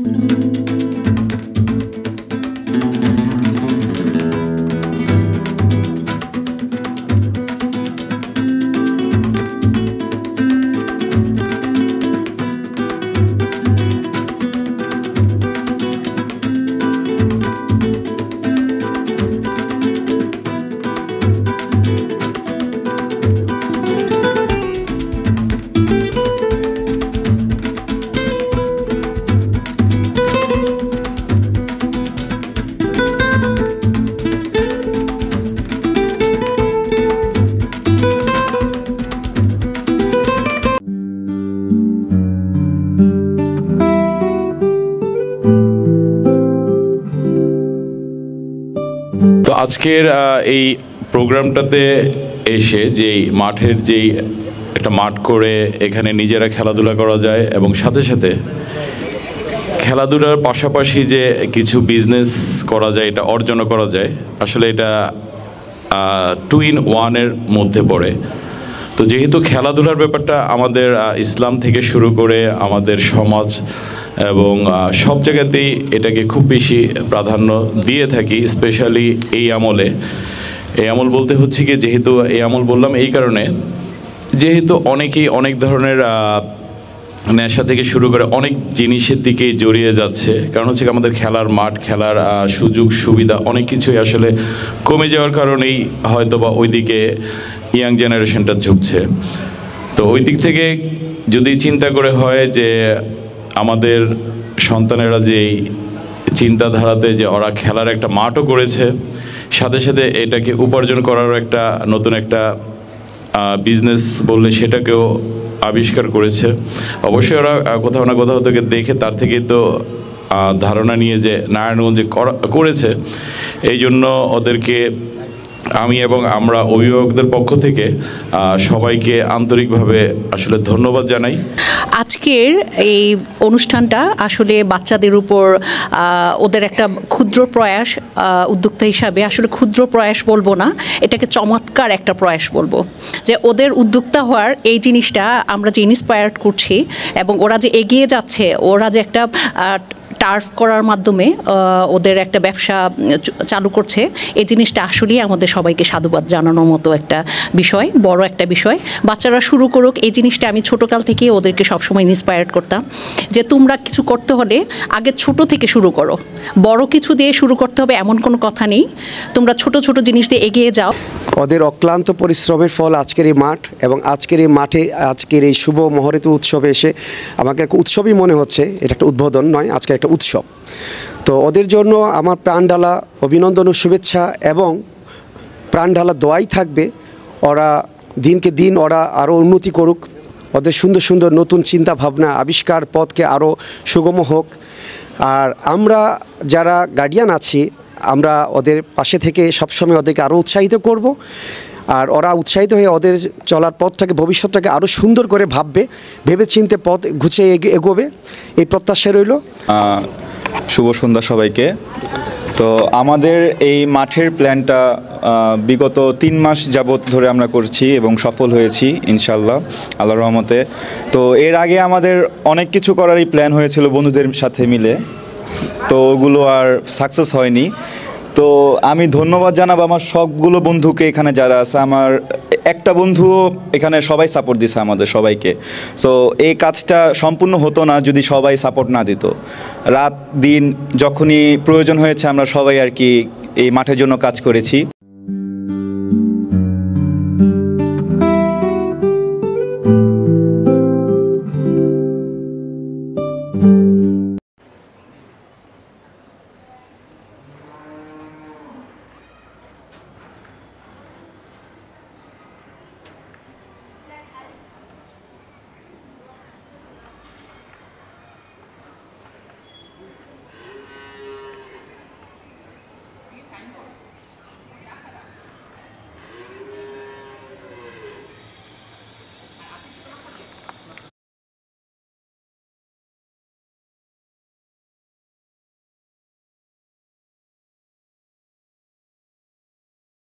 তো আজকের এই প্রোগ্রামটাতে এসে যেই মাঠের যেই একটা মাঠ করে এখানে নিজেরা খেলাধুলা করা যায় এবং সাথে সাথে খেলাধুলার পাশাপাশি যে কিছু বিজনেস করা যায়, এটা অর্জনও করা যায়, আসলে এটা 2 in 1-এর মধ্যে পড়ে। তো যেহেতু খেলাধুলার ব্যাপারটা আমাদের ইসলাম থেকে শুরু করে আমাদের সমাজ এবং সব জায়গাতেই এটাকে খুব বেশি প্রাধান্য দিয়ে থাকি, স্পেশালি এই আমলে। এই আমল বলতে হচ্ছে কি, যেহেতু এই আমল বললাম এই কারণে, যেহেতু অনেকেই অনেক ধরনের নেশা থেকে শুরু করে অনেক জিনিসের দিকে জড়িয়ে যাচ্ছে। কারণ হচ্ছে আমাদের খেলার মাঠ, খেলার সুযোগ সুবিধা অনেক কিছুই আসলে কমে যাওয়ার কারণেই হয়তো বা ওইদিকে ইয়াং জেনারেশনটা ঝুঁকছে। তো ওই দিক থেকে যদি চিন্তা করে হয় যে আমাদের সন্তানেরা যেই চিন্তাধারাতে যে ওরা খেলার একটা মাঠও করেছে, সাথে সাথে এটাকে উপার্জন করারও একটা নতুন একটা বিজনেস বললে সেটাকেও আবিষ্কার করেছে। অবশ্যই ওরা কোথাও না কোথাও থেকে দেখে তার থেকেই তো ধারণা নিয়ে যে নারায়ণগঞ্জে করেছে। এই জন্য ওদেরকে আমি এবং আমরা অভিভাবকদের পক্ষ থেকে সবাইকে আন্তরিকভাবে আসলে ধন্যবাদ জানাই। আজকের এই অনুষ্ঠানটা আসলে বাচ্চাদের উপর ওদের একটা ক্ষুদ্র প্রয়াস, উদ্যোক্তা হিসাবে আসলে ক্ষুদ্র প্রয়াস বলবো না, এটাকে চমৎকার একটা প্রয়াস বলবো। যে ওদের উদ্যোক্তা হওয়ার এই জিনিসটা আমরা যে ইন্সপায়ার্ড করছি এবং ওরা যে এগিয়ে যাচ্ছে, ওরা যে একটা টার্ফ করার মাধ্যমে ওদের একটা ব্যবসা চালু করছে, এই জিনিসটা আসলেই আমাদের সবাইকে সাধুবাদ জানানোর মতো একটা বিষয়, বড় একটা বিষয়। বাচ্চারা শুরু করুক এই জিনিসটা। আমি ছোটোকাল থেকে ওদেরকে সবসময় ইন্সপায়ার করতাম যে তোমরা কিছু করতে হলে আগে ছোট থেকে শুরু করো, বড় কিছু দিয়ে শুরু করতে হবে এমন কোনো কথা নেই। তোমরা ছোট ছোট জিনিস দিয়ে এগিয়ে যাও। ওদের অক্লান্ত পরিশ্রমের ফল আজকের এই মাঠ, এবং আজকের এই মাঠে আজকের এই শুভ মহোরত উৎসবে এসে আমাকে একটা উৎসবই মনে হচ্ছে। এটা একটা উদ্বোধন নয়, আজকে একটা উৎসব। তো ওদের জন্য আমার প্রাণঢালা অভিনন্দন ও শুভেচ্ছা এবং প্রাণঢালা দোয়াই থাকবে। ওরা দিনকে দিন ওরা আরও উন্নতি করুক, ওদের সুন্দর সুন্দর নতুন চিন্তা ভাবনা আবিষ্কার পথকে আরও সুগম হোক। আর আমরা যারা গার্ডিয়ান আছি, আমরা ওদের পাশে থেকে সবসময় ওদেরকে আরও উৎসাহিত করব। আর ওরা উৎসাহিত হয়ে ওদের চলার পথটাকে, ভবিষ্যৎটাকে আরও সুন্দর করে ভাববে, ভেবে চিনতে পথ গুছিয়ে এগোবে, এই প্রত্যাশা রইল। শুভ সন্ধ্যা সবাইকে। তো আমাদের এই মাঠের প্ল্যানটা বিগত 3 মাস যাবৎ ধরে আমরা করছি এবং সফল হয়েছি ইনশাল্লাহ, আল্লাহর রহমতে। তো এর আগে আমাদের অনেক কিছু করারই প্ল্যান হয়েছিল বন্ধুদের সাথে মিলে, তো ওগুলো আর সাকসেস হয়নি। তো আমি ধন্যবাদ জানাবো আমার সবগুলো বন্ধুকে, এখানে যারা আছে। আমার একটা বন্ধুও এখানে সবাই সাপোর্ট দিছে আমাদের সবাইকে। সো এই কাজটা সম্পূর্ণ হতো না যদি সবাই সাপোর্ট না দিত। রাত দিন যখনই প্রয়োজন হয়েছে আমরা সবাই আর কি এই মাঠের জন্য কাজ করেছি।